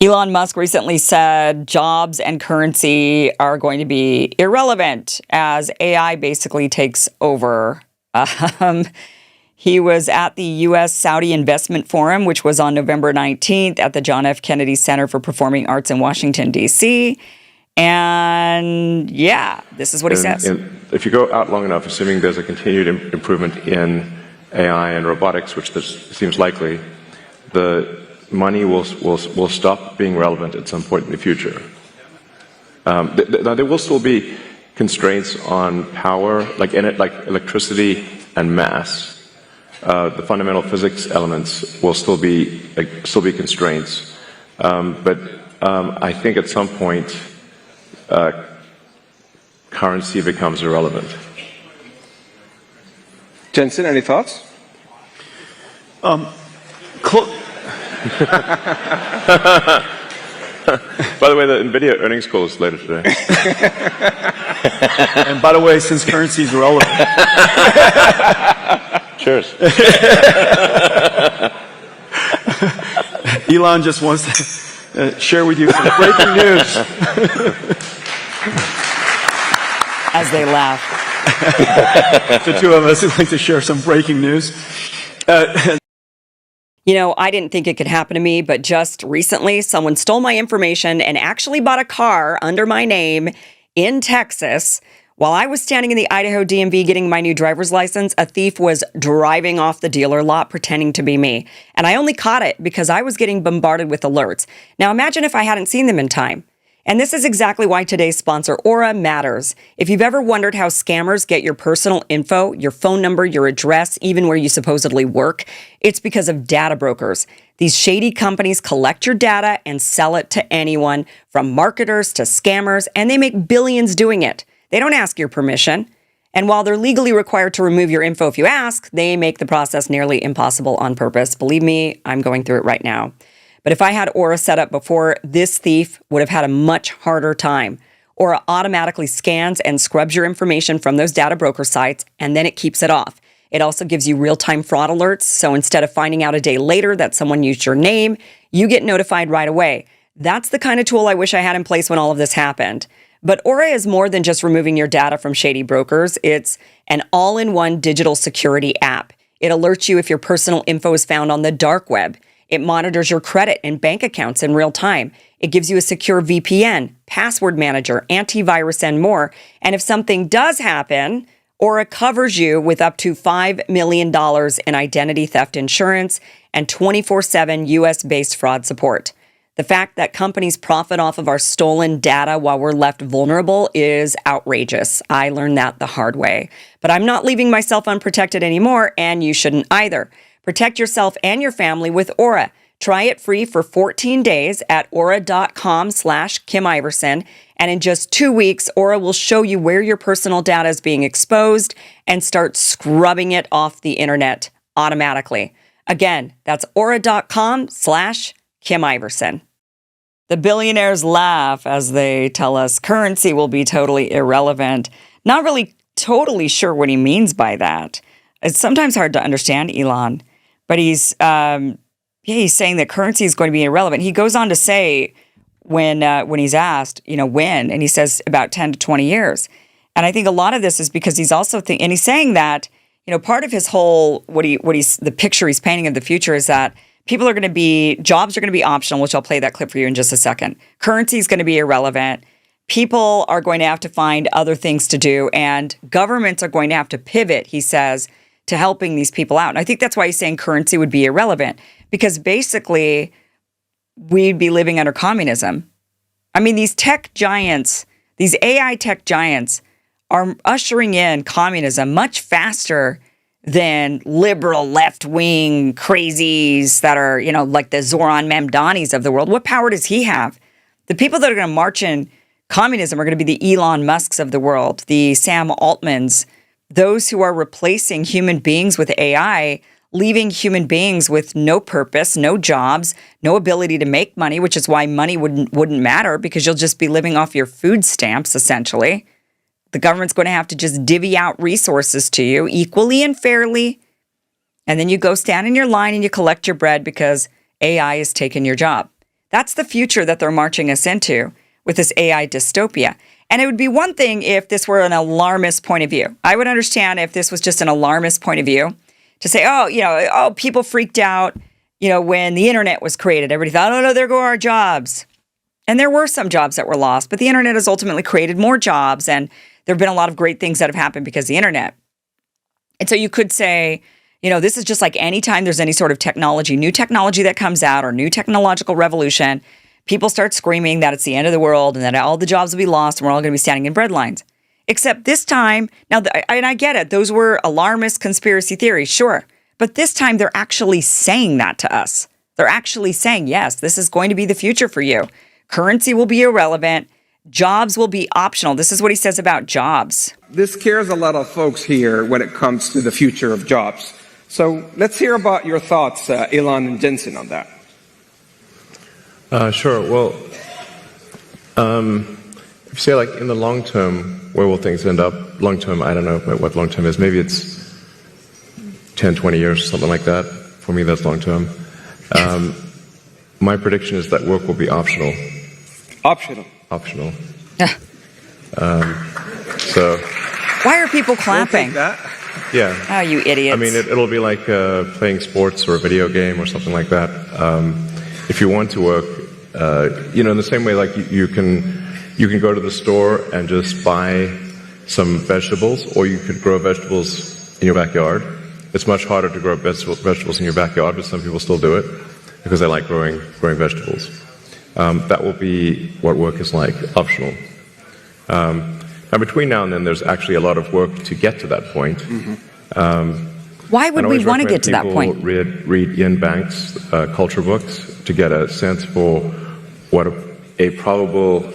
Elon Musk recently said jobs and currency are going to be irrelevant as AI basically takes over. Um, he was at the U.S. Saudi Investment Forum, which was on November 19th at the John F. Kennedy Center for Performing Arts in Washington, D.C. And yeah, this is what he says. If you go out long enough, assuming there's a continued improvement in AI and robotics, which this seems likely, the money will stop being relevant at some point in the future. Now, there will still be constraints on power, like electricity and mass. The fundamental physics elements will still be constraints. But I think at some point, currency becomes irrelevant. Jensen, any thoughts? By the way, the NVIDIA earnings call is later today. And by the way, since currency is relevant. Cheers. Elon just wants to share with you some breaking news. As they laugh. The two of us would like to share some breaking news. You know, I didn't think it could happen to me, but just recently someone stole my information and actually bought a car under my name in Texas. While I was standing in the Idaho DMV getting my new driver's license, a thief was driving off the dealer lot pretending to be me. And I only caught it because I was getting bombarded with alerts. Now imagine if I hadn't seen them in time. And this is exactly why today's sponsor, Aura, matters. If you've ever wondered how scammers get your personal info, your phone number, your address, even where you supposedly work, it's because of data brokers. These shady companies collect your data and sell it to anyone, from marketers to scammers, and they make billions doing it. They don't ask your permission. And while they're legally required to remove your info if you ask, they make the process nearly impossible on purpose. Believe me, I'm going through it right now. But if I had Aura set up before, this thief would have had a much harder time. Aura automatically scans and scrubs your information from those data broker sites, and then it keeps it off. It also gives you real-time fraud alerts, so instead of finding out a day later that someone used your name, you get notified right away. That's the kind of tool I wish I had in place when all of this happened. But Aura is more than just removing your data from shady brokers. It's an all-in-one digital security app. It alerts you if your personal info is found on the dark web. It monitors your credit and bank accounts in real time. It gives you a secure VPN, password manager, antivirus, and more. And if something does happen, Aura covers you with up to $5 million in identity theft insurance and 24/7 US-based fraud support. The fact that companies profit off of our stolen data while we're left vulnerable is outrageous. I learned that the hard way. But I'm not leaving myself unprotected anymore, and you shouldn't either. Protect yourself and your family with Aura. Try it free for 14 days at aura.com/Kim Iverson. And in just 2 weeks, Aura will show you where your personal data is being exposed and start scrubbing it off the internet automatically. Again, that's aura.com/Kim Iverson. The billionaires laugh as they tell us currency will be totally irrelevant. Not really totally sure what he means by that. It's sometimes hard to understand Elon, but he's saying that currency is going to be irrelevant. He goes on to say when he's asked, when, and he says about 10 to 20 years. And I think a lot of this is because he's also and he's saying that, part of his whole the picture he's painting of the future is that jobs are going to be optional, which I'll play that clip for you in just a second. Currency is going to be irrelevant. People are going to have to find other things to do, and governments are going to have to pivot, he says, to helping these people out. And I think that's why he's saying currency would be irrelevant, because basically we'd be living under communism. I mean, these tech giants, these AI tech giants are ushering in communism much faster than liberal left-wing crazies that are, like the Zoran Mamdanis of the world. What power does he have? The people that are going to march in communism are going to be the Elon Musks of the world, the Sam Altmans, those who are replacing human beings with AI, leaving human beings with no purpose, no jobs, no ability to make money, which is why money wouldn't matter, because you'll just be living off your food stamps, essentially. The government's going to have to just divvy out resources to you equally and fairly. And then you go stand in your line and you collect your bread because AI is taking your job. That's the future that they're marching us into with this AI dystopia. And it would be one thing if this were an alarmist point of view. I would understand if this was just an alarmist point of view to say, people freaked out, when the internet was created. Everybody thought, oh no, there go our jobs. And there were some jobs that were lost, but the internet has ultimately created more jobs. And there have been a lot of great things that have happened because of the internet. And so you could say, this is just like anytime there's any sort of technology, new technology that comes out or new technological revolution, people start screaming that it's the end of the world and that all the jobs will be lost and we're all going to be standing in bread lines. Except this time, and I get it, those were alarmist conspiracy theories, sure. But this time they're actually saying that to us. They're actually saying, yes, this is going to be the future for you. Currency will be irrelevant. Jobs will be optional. This is what he says about jobs. This scares a lot of folks here when it comes to the future of jobs. So let's hear about your thoughts, Elon and Jensen, on that. Sure. Well, if you say like in the long term, where will things end up? Long term, I don't know what long term is. Maybe it's 10, 20 years, something like that. For me, that's long term. My prediction is that work will be optional. Optional. Optional. Yeah. So. Why are people clapping? We'll take that. Yeah. Oh, you idiots. I mean, it'll be like playing sports or a video game or something like that. If you want to work, in the same way, like you can go to the store and just buy some vegetables, or you could grow vegetables in your backyard. It's much harder to grow vegetables in your backyard, but some people still do it because they like growing vegetables. That will be what work is like, optional. Now, between now and then, there's actually a lot of work to get to that point. Mm-hmm. Why would we want to get to that point? Read Ian Banks' culture books to get a sense for what a probable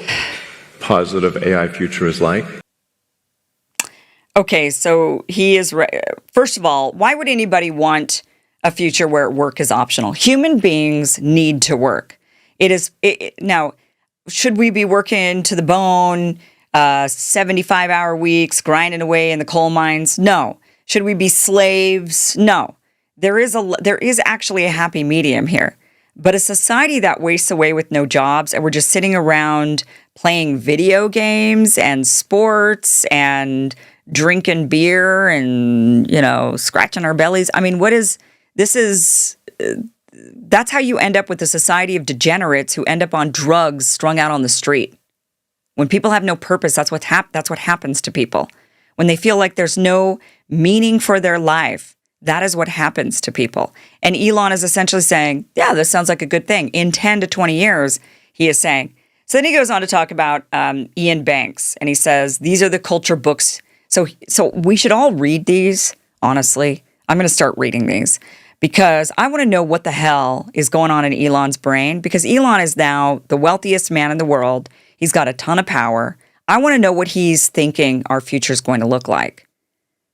positive AI future is like. Okay, so he is, first of all, why would anybody want a future where work is optional? Human beings need to work. Now, should we be working to the bone, 75-hour weeks, grinding away in the coal mines? No. Should we be slaves? No. There is actually a happy medium here. But a society that wastes away with no jobs and we're just sitting around playing video games and sports and drinking beer and, scratching our bellies. I mean, that's how you end up with a society of degenerates who end up on drugs strung out on the street. When people have no purpose, that's what happens to people. When they feel like there's no meaning for their life, that is what happens to people. And Elon is essentially saying, yeah, this sounds like a good thing. In 10 to 20 years, he is saying. So then he goes on to talk about Ian Banks, and he says, these are the culture books. So we should all read these, honestly. I'm going to start reading these because I want to know what the hell is going on in Elon's brain, because Elon is now the wealthiest man in the world. He's got a ton of power. I want to know what he's thinking our future is going to look like.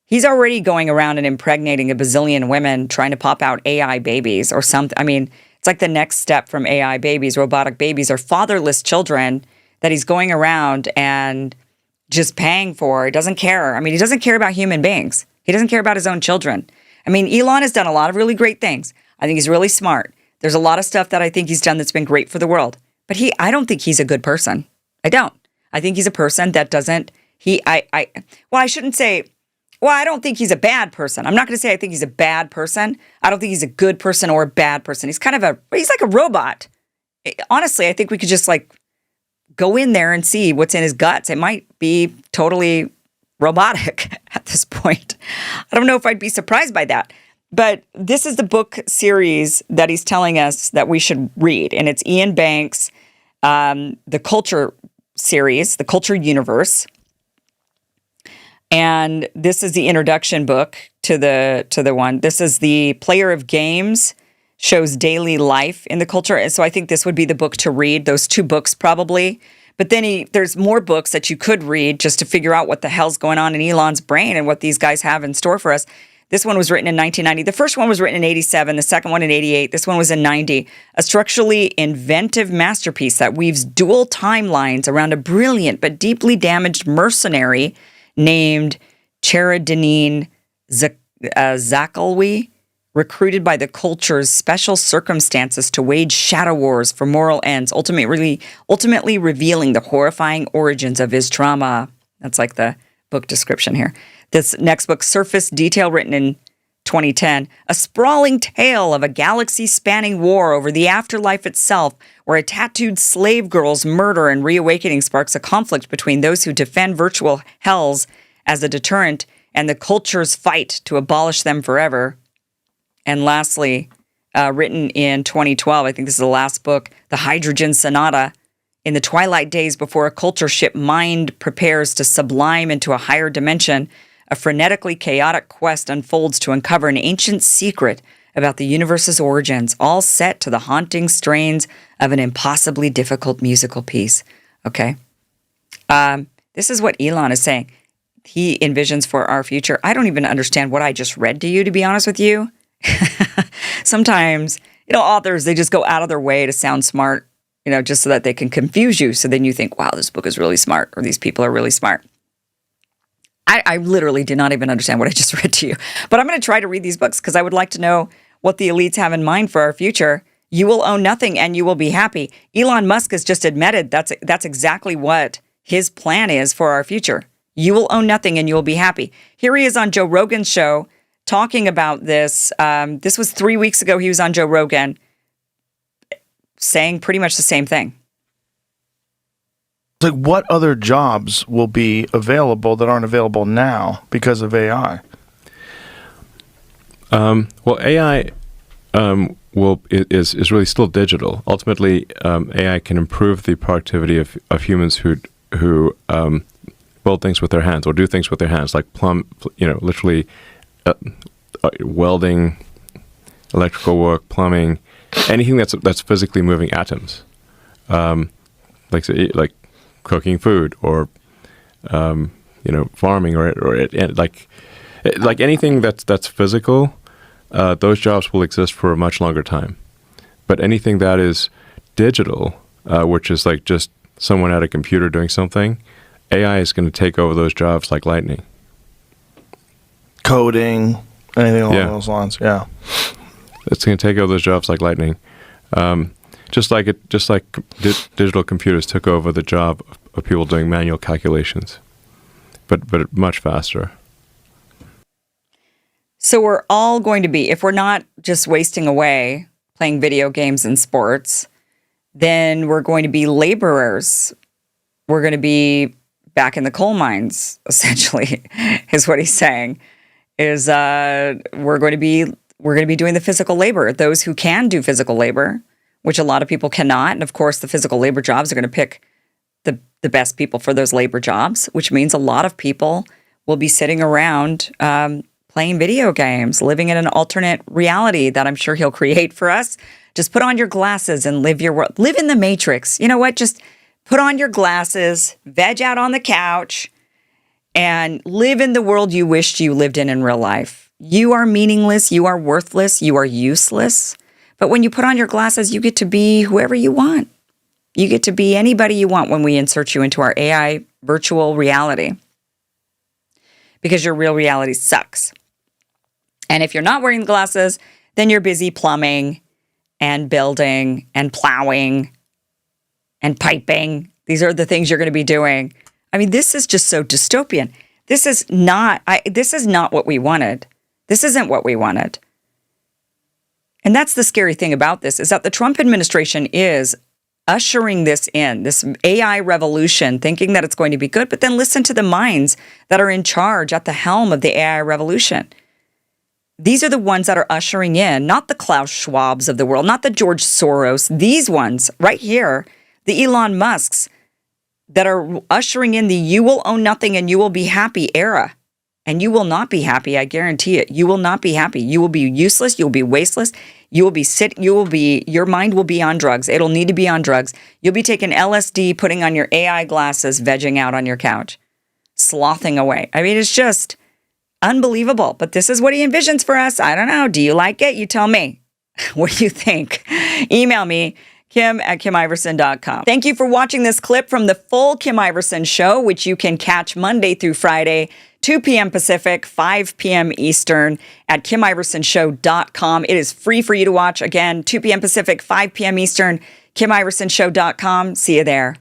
He's already going around and impregnating a bazillion women trying to pop out AI babies or something. I mean, it's like the next step from AI babies. Robotic babies are fatherless children that he's going around and just paying for. He doesn't care. I mean, he doesn't care about human beings. He doesn't care about his own children. I mean, Elon has done a lot of really great things. I think he's really smart. There's a lot of stuff that I think he's done that's been great for the world. But I don't think he's a good person. I don't. I think he's a person that doesn't, I shouldn't say, I don't think he's a bad person. I'm not going to say I think he's a bad person. I don't think he's a good person or a bad person. He's like a robot. Honestly, I think we could just go in there and see what's in his guts. It might be totally robotic at this point. I don't know if I'd be surprised by that. But this is the book series that he's telling us that we should read. And it's Ian Banks, the Culture series, the Culture Universe. And this is the introduction book to the one. This is the Player of Games, shows daily life in the culture. And so I think this would be the book to read, those two books probably. But then there's more books that you could read just to figure out what the hell's going on in Elon's brain and what these guys have in store for us. This one was written in 1990. The first one was written in 87. The second one in 88. This one was in 90. A structurally inventive masterpiece that weaves dual timelines around a brilliant but deeply damaged mercenary named Cheredinine Zakalwi, recruited by the culture's special circumstances to wage shadow wars for moral ends, ultimately revealing the horrifying origins of his trauma. That's like the book description here. This next book, Surface Detail, written in 2010, a sprawling tale of a galaxy-spanning war over the afterlife itself, where a tattooed slave girl's murder and reawakening sparks a conflict between those who defend virtual hells as a deterrent and the culture's fight to abolish them forever. And lastly, written in 2012, I think this is the last book, The Hydrogen Sonata. In the twilight days before a culture ship mind prepares to sublime into a higher dimension, a frenetically chaotic quest unfolds to uncover an ancient secret about the universe's origins, all set to the haunting strains of an impossibly difficult musical piece. Okay? This is what Elon is saying. He envisions for our future. I don't even understand what I just read to you, to be honest with you. Sometimes, authors, they just go out of their way to sound smart, just so that they can confuse you. So then you think, wow, this book is really smart, or these people are really smart. I literally did not even understand what I just read to you. But I'm going to try to read these books because I would like to know what the elites have in mind for our future. You will own nothing and you will be happy. Elon Musk has just admitted that's exactly what his plan is for our future. You will own nothing and you will be happy. Here he is on Joe Rogan's show talking about this. This was 3 weeks ago. He was on Joe Rogan saying pretty much the same thing. Like, what other jobs will be available that aren't available now because of AI? Well, AI is really still digital. Ultimately, AI can improve the productivity of humans who build things with their hands or do things with their hands, like literally welding, electrical work, plumbing, anything that's physically moving atoms, like cooking food or farming or like anything that's physical. Those jobs will exist for a much longer time. But anything that is digital, which is like just someone at a computer doing something, AI is going to take over those jobs like lightning. Coding, anything along those lines, yeah. It's going to take over those jobs like lightning. Just like digital computers took over the job of people doing manual calculations, but much faster. So we're all going to be, if we're not just wasting away playing video games and sports, then we're going to be laborers. We're going to be back in the coal mines, essentially, is what he's saying. Is we're going to be doing the physical labor. Those who can do physical labor, which a lot of people cannot. And of course, the physical labor jobs are going to pick the best people for those labor jobs, which means a lot of people will be sitting around playing video games, living in an alternate reality that I'm sure he'll create for us. Just put on your glasses and live your world. Live in the Matrix. You know what? Just put on your glasses, veg out on the couch, and live in the world you wished you lived in real life. You are meaningless. You are worthless. You are useless. But when you put on your glasses, you get to be whoever you want. You get to be anybody you want when we insert you into our AI virtual reality. Because your real reality sucks. And if you're not wearing the glasses, then you're busy plumbing and building and plowing and piping. These are the things you're going to be doing. I mean, this is just so dystopian. This is not what we wanted. This isn't what we wanted. And that's the scary thing about this, is that the Trump administration is ushering this in, this AI revolution, thinking that it's going to be good, but then listen to the minds that are in charge at the helm of the AI revolution. These are the ones that are ushering in, not the Klaus Schwabs of the world, not the George Soros, these ones right here, the Elon Musks that are ushering in the you will own nothing and you will be happy era. And you will not be happy, I guarantee it. You will not be happy. You will be useless, you will be wasteless, your mind will be on drugs. It'll need to be on drugs. You'll be taking LSD, putting on your AI glasses, vegging out on your couch, slothing away. I mean, it's just unbelievable. But this is what he envisions for us. I don't know. Do you like it? You tell me. What do you think? Email me, Kim@KimIverson.com. Thank you for watching this clip from the full Kim Iverson show, which you can catch Monday through Friday, 2 p.m. Pacific, 5 p.m. Eastern at KimIversonShow.com. It is free for you to watch. Again, 2 p.m. Pacific, 5 p.m. Eastern, KimIversonShow.com. See you there.